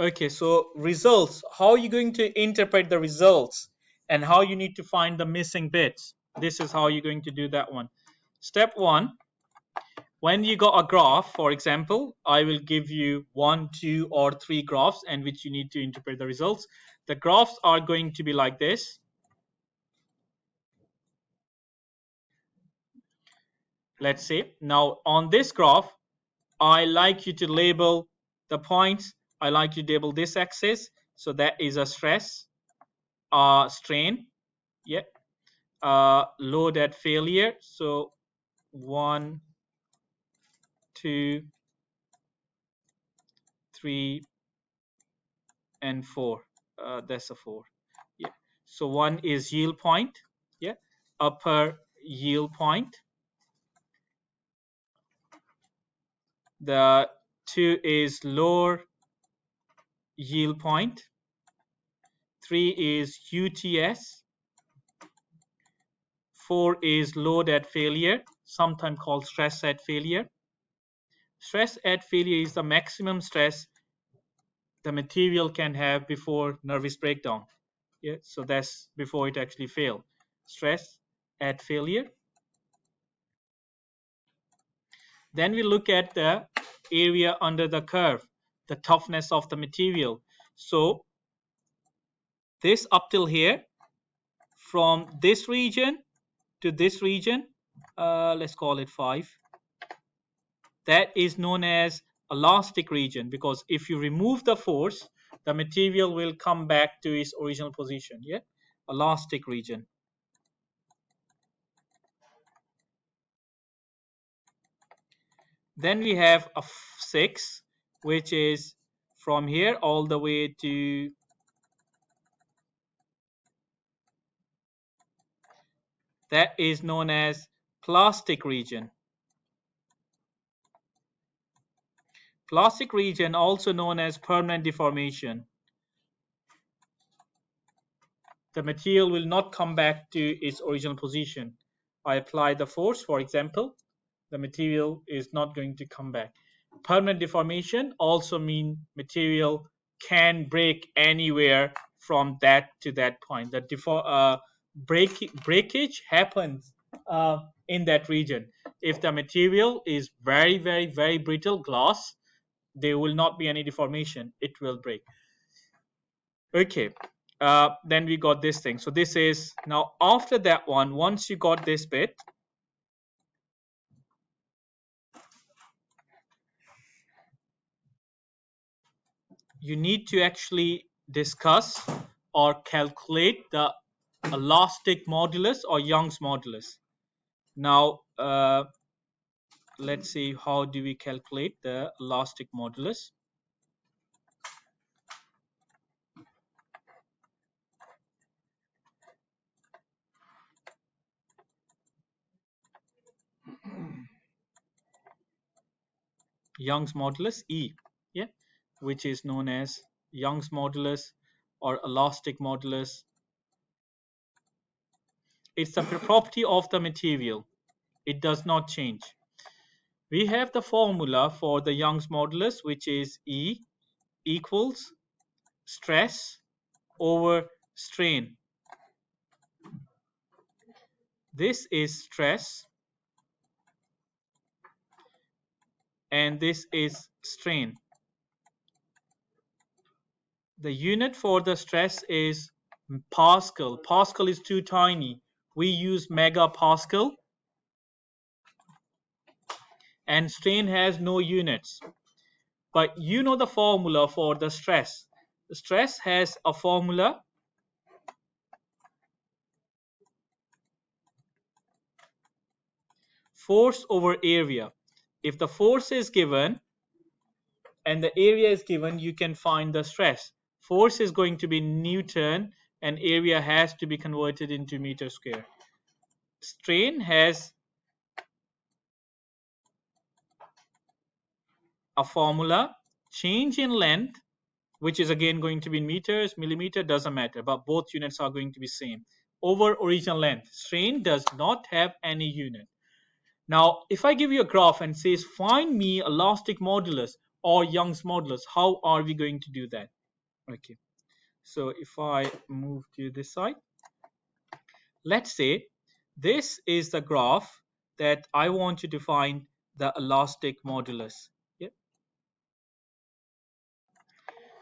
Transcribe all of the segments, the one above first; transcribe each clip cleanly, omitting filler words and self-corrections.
Okay, so results. How are you going to interpret the results and how you need to find the missing bits? This is how you're going to do that one. Step one, when you got a graph, for example, I will give you 1, 2, or 3 graphs and which you need to interpret the results. The graphs are going to be like this. Let's see. Now on this graph, I like you to label the points. I like you to label this axis. So that is a stress, strain, yeah, load at failure. So 1, 2, 3, and 4. That's a 4. Yeah. So 1 is yield point. Yeah. Upper yield point. The 2 is lower yield point. 3 is UTS. 4 is load at failure, sometimes called stress at failure. Stress at failure is the maximum stress the material can have before nervous breakdown. Yeah, so that's before it actually fails. Stress at failure. Then we look at the area under the curve, the toughness of the material. So this up till here, from this region to this region, let's call it 5. That is known as elastic region, because if you remove the force, the material will come back to its original position. Yeah, elastic region. Then we have a 6, which is from here all the way to that is known as plastic region. Plastic region, also known as permanent deformation. The material will not come back to its original position. I apply the force, for example, the material is not going to come back. Permanent deformation also means material can break anywhere from that to that point. The breakage happens in that region. If the material is very, very, very brittle glass, there will not be any deformation. It will break. Okay. Then we got this thing. So this is now after that one, once you got this bit, you need to actually discuss or calculate the elastic modulus or Young's modulus. Now, let's see how do we calculate the elastic modulus. Young's modulus E, yeah, which is known as Young's modulus or elastic modulus. It's a property of the material. It does not change. We have the formula for the Young's modulus, which is E equals stress over strain. This is stress and this is strain. The unit for the stress is Pascal. Pascal is too tiny. We use megapascal. And strain has no units. But you know the formula for the stress. The stress has a formula. Force over area. If the force is given and the area is given, you can find the stress. Force is going to be Newton and area has to be converted into meter square. Strain has a formula, change in length, which is again going to be in meters, millimeter, doesn't matter, but both units are going to be same, over original length. Strain does not have any unit. Now, if I give you a graph and says, find me elastic modulus, or Young's modulus. How are we going to do that? Okay, so if I move to this side, let's say this is the graph that I want you to find the elastic modulus. Yeah.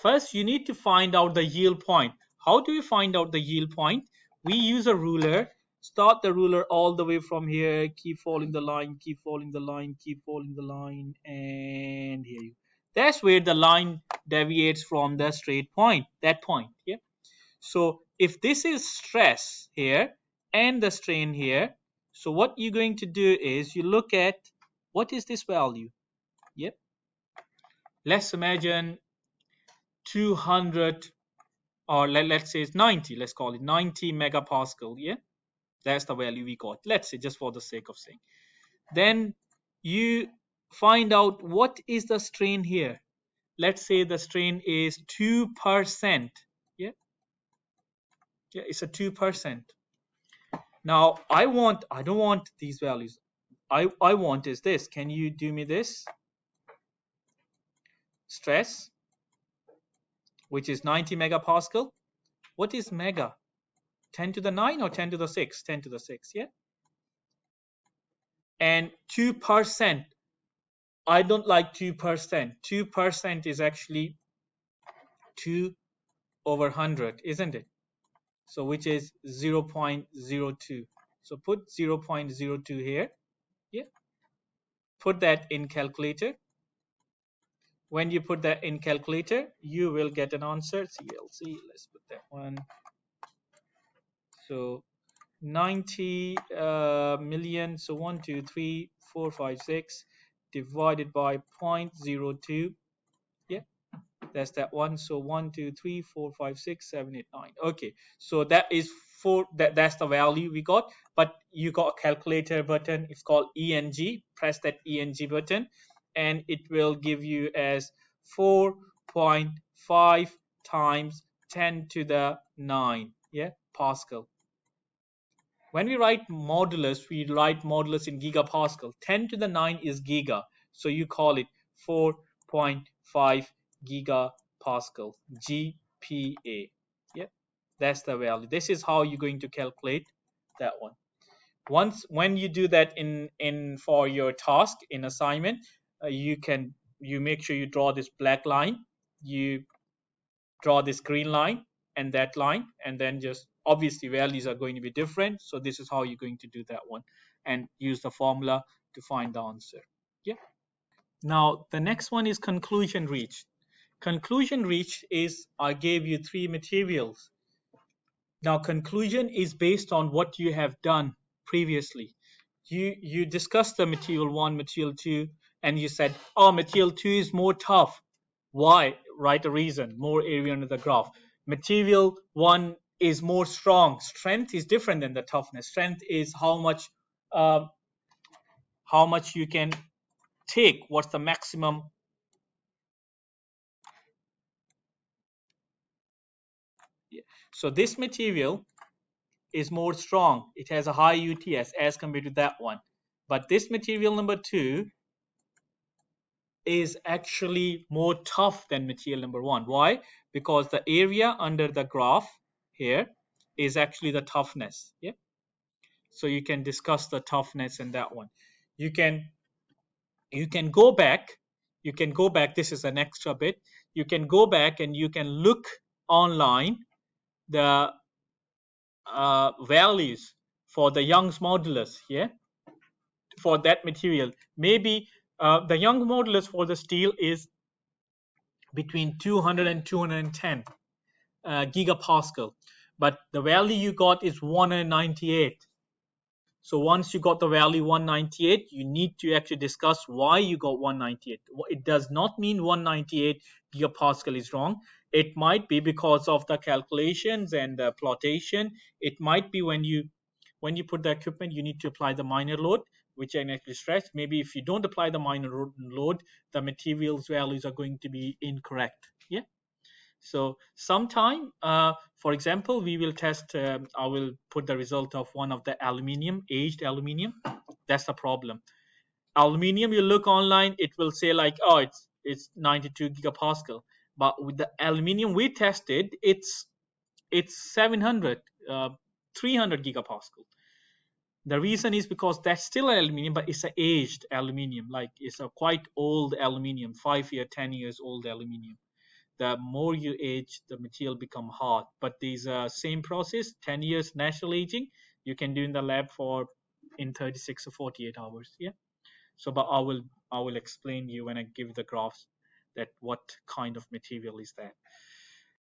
First, you need to find out the yield point. How do you find out the yield point? We use a ruler. Start the ruler all the way from here. Keep following the line, keep following the line, keep following the line, and here you. That's where the line deviates from the straight point. That point. Yeah. So if this is stress here and the strain here, so what you're going to do is you look at what is this value. Yep. Let's imagine 200, or let's say it's 90. Let's call it 90 megapascal. Yeah, that's the value we got. Let's say, just for the sake of saying. Then you find out what is the strain here. Let's say the strain is 2%. Yeah, it's a 2%. Now I don't want these values. I want is this. Can you do me this? Stress, which is 90 megapascal. What is mega? 10 to the 9 or 10 to the 6? 10 to the 6, yeah? And 2%. I don't like 2%. 2% is actually 2 over 100, isn't it? So which is 0.02. So put 0.02 here. Yeah. Put that in calculator. When you put that in calculator, you will get an answer. CLC, let's put that one. So 90 million. So 1, 2, 3, 4, 5, 6 divided by 0.02. Yeah, that's that one. So 1, 2, 3, 4, 5, 6, 7, 8, 9. Okay, so that is that's the value we got. But you got a calculator button. It's called ENG. Press that ENG button, and it will give you as 4.5 times 10 to the 9. Yeah, Pascal. When we write modulus, we write modulus in gigapascal. 10 to the 9 is giga. So you call it 4.5 gigapascal, GPa. Yeah, that's the value. This is how you're going to calculate that one. When you do that in for your task in assignment, you make sure you draw this black line, you draw this green line and that line, and then just obviously values are going to be different. So this is how you're going to do that one, and use the formula to find the answer. Yeah. Now the next one is conclusion reached. Conclusion reached is I gave you 3 materials. Now conclusion is based on what you have done previously. You discussed the material 1, material 2, and you said, oh, material 2 is more tough. Why? Write a reason. More area under the graph. Material 1 is more strong. Strength is different than the toughness. Strength is how much you can take. What's the maximum? Yeah. So this material is more strong. It has a high UTS as compared to that one. But this material number 2 is actually more tough than material number 1. Why? Because the area under the graph here is actually the toughness. Yeah. So you can discuss the toughness in that one. You can go back. You can go back. This is an extra bit. You can go back and you can look online the values for the Young's modulus. Yeah. For that material, maybe the Young modulus for the steel is between 200 and 210 gigapascal, but the value you got is 198. So once you got the value 198, you need to actually discuss why you got 198. It does not mean 198 gigapascal is wrong. It might be because of the calculations and the plotation. It might be when you put the equipment, you need to apply the minor load, which I actually stressed. Maybe if you don't apply the minor load, the materials values are going to be incorrect. Yeah. So sometime, for example, we will test, I will put the result of one of the aluminium, aged aluminium. That's the problem. Aluminium, you look online, it will say like, oh, it's 92 gigapascal. But with the aluminium we tested, it's 700, 300 gigapascal. The reason is because that's still aluminium, but it's an aged aluminium, like it's a quite old aluminium, 5 year, 10 years old aluminium. The more you age, the material become hard. But these same process, 10 years natural aging, you can do in the lab for in 36 or 48 hours. Yeah. So, but I will explain you when I give the graphs that what kind of material is that.